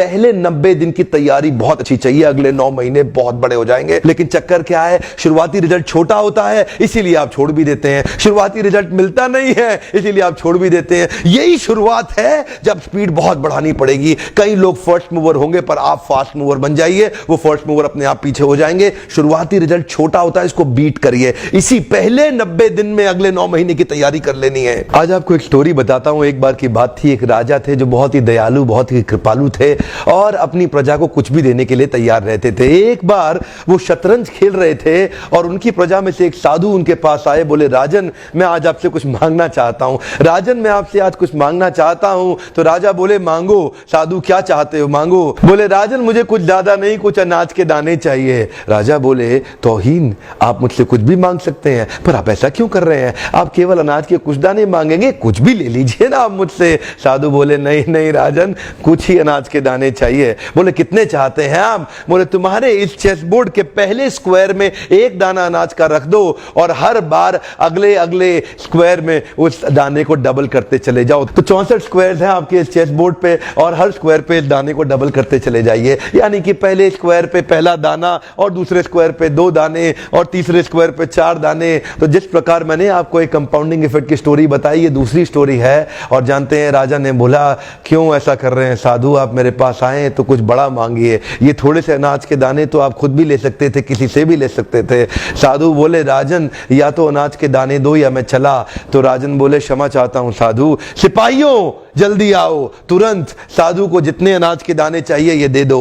पहले 90 दिन की तैयारी बहुत अच्छी चाहिए, अगले 9 महीने बहुत बड़े हो जाएंगे। लेकिन चक्कर क्या है, शुरुआती रिजल्ट छोटा होता है, इसीलिए आप छोड़ भी देते हैं। शुरुआती रिजल्ट मिलता नहीं है, इसीलिए आप छोड़ भी देते हैं। यही शुरुआत है जब स्पीड बहुत बढ़ानी पड़ेगी। कई लोग फर्स्ट मूवर होंगे, पर आप फास्ट मूवर बन जाइए, वो फर्स्ट मूवर अपने आप पीछे हो जाएंगे। शुरुआती रिजल्ट छोटा होता है, इसको बीट करिए। इसी पहले 90 दिन में अगले 9 महीने की तैयारी कर लेनी है। आज आपको एक स्टोरी बताता हूं। एक बार की बात थी, एक राजा थे जो बहुत ही दयालु, बहुत ही कृपालु थे और अपनी प्रजा को कुछ भी देने के लिए तैयार रहते थे। एक बार वो शतरंज खेल रहे थे और उनकी प्रजा में से एक साधु उनके पास आए। बोले, राजन मैं आज आपसे कुछ मांगना चाहता हूं। राजन मैं आपसे आज कुछ मांगना चाहता हूं। तो राजा बोले, मांगो। साधु, क्या चाहते हो, मांगो। बोले, राजन मुझे कुछ ज्यादा नहीं, कुछ अनाज के दाने चाहिए। राजा बोले, तौहीन, आप मुझसे कुछ भी मांग सकते हैं, पर आप ऐसा क्यों कर रहे हैं? आप केवल अनाज के कुछ दाने मांगेंगे, कुछ भी ले लीजिए ना आप मुझसे। साधु बोले, नहीं नहीं राजन, कुछ ही अनाज के दाने चाहिए। बोले, कितने चाहते हैं आप? बोले, तुम्हारे इस चेस बोर्ड के पहले स्क्वायर में एक दाना अनाज का रख दो और हर बार अगले अगले स्क्वायर में उस दाने को डबल करते चले जाओ। तो 64 स्क्वायर हैं आपके इस चेस बोर्ड पे और हर स्क्वायर पे इस दाने को डबल करते चले जाइए। यानी कि पहले स्क्वायर पे पहला दाना और दूसरे स्क्वायर पे 2 दाने और तीसरे स्क्वायर पे 4 दाने। तो जिस प्रकार मैंने आपको एक कंपाउंडिंग इफेक्ट की स्टोरी बताई, ये दूसरी स्टोरी है। और जानते हैं, राजा ने बोला, क्यों ऐसा कर रहे हैं साधु, आप मेरे पास आए तो कुछ बड़ा मांगिए। ये थोड़े से अनाज के दाने तो आप खुद भी ले सकते थे, किसी से भी ले सकते थे। साधु बोले, राजन या तो अनाज के दाने दो या मैं चला। तो राजन बोले, क्षमा चाहता हूं साधु, सिपाहियों जल्दी आओ, तुरंत साधु को जितने अनाज के दाने चाहिए ये दे दो।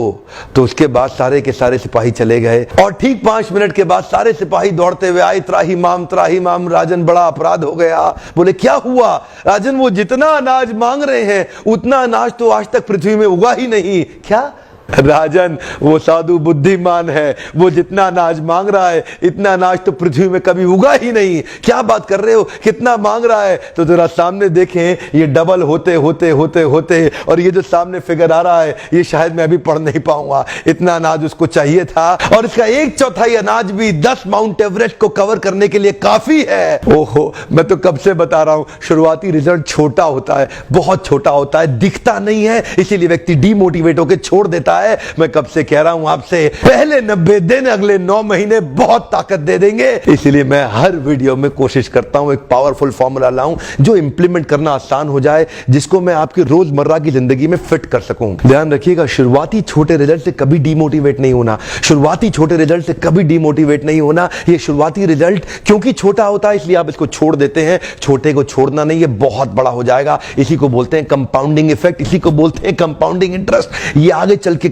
तो उसके बाद सारे के सारे सिपाही चले गए और ठीक 5 मिनट के बाद सारे सिपाही दौड़ते हुए आए, त्राही माम राजन, बड़ा अपराध हो गया। बोले, क्या हुआ? राजन, वो जितना अनाज मांग रहे हैं उतना अनाज तो आज तक पृथ्वी में उगा ही नहीं। क्या? राजन, वो साधु बुद्धिमान है, वो जितना अनाज मांग रहा है इतना अनाज तो पृथ्वी में कभी उगा ही नहीं। क्या बात कर रहे हो, कितना मांग रहा है? तो जरा सामने देखें, ये डबल होते होते होते होते और ये जो सामने फिगर आ रहा है ये शायद मैं अभी पढ़ नहीं पाऊंगा। इतना अनाज उसको चाहिए था और इसका 1/4 अनाज भी 10 माउंट एवरेस्ट को कवर करने के लिए काफी है। ओहो, मैं तो कब से बता रहा हूं, शुरुआती रिजल्ट छोटा होता है, बहुत छोटा होता है, दिखता नहीं है, इसीलिए व्यक्ति डीमोटिवेट होकर छोड़ देता है। मैं कब से कह रहा हूं आपसे, पहले 90 दिन अगले 9 महीने बहुत ताकत दे देंगे। इसलिए मैं हर वीडियो में कोशिश करता हूं एक पावरफुल फॉर्मूला लाऊं जो इंप्लीमेंट करना आसान हो जाए, जिसको मैं आपकी रोजमर्रा की जिंदगी में फिट कर सकूं। ध्यान रखिएगा, शुरुआती छोटे रिजल्ट से कभी डीमोटिवेट नहीं होना। शुरुआती छोटे रिजल्ट से कभी डीमोटिवेट नहीं होना। ये शुरुआती रिजल्ट क्योंकि छोटा होता है इसलिए आप इसको छोड़ देते हैं। छोटे को छोड़ना नहीं, ये बहुत बड़ा हो जाएगा। इसी को बोलते हैं कंपाउंडिंग इफेक्ट, इसी को बोलते हैं कंपाउंडिंग इंटरेस्ट। ये आगे चल के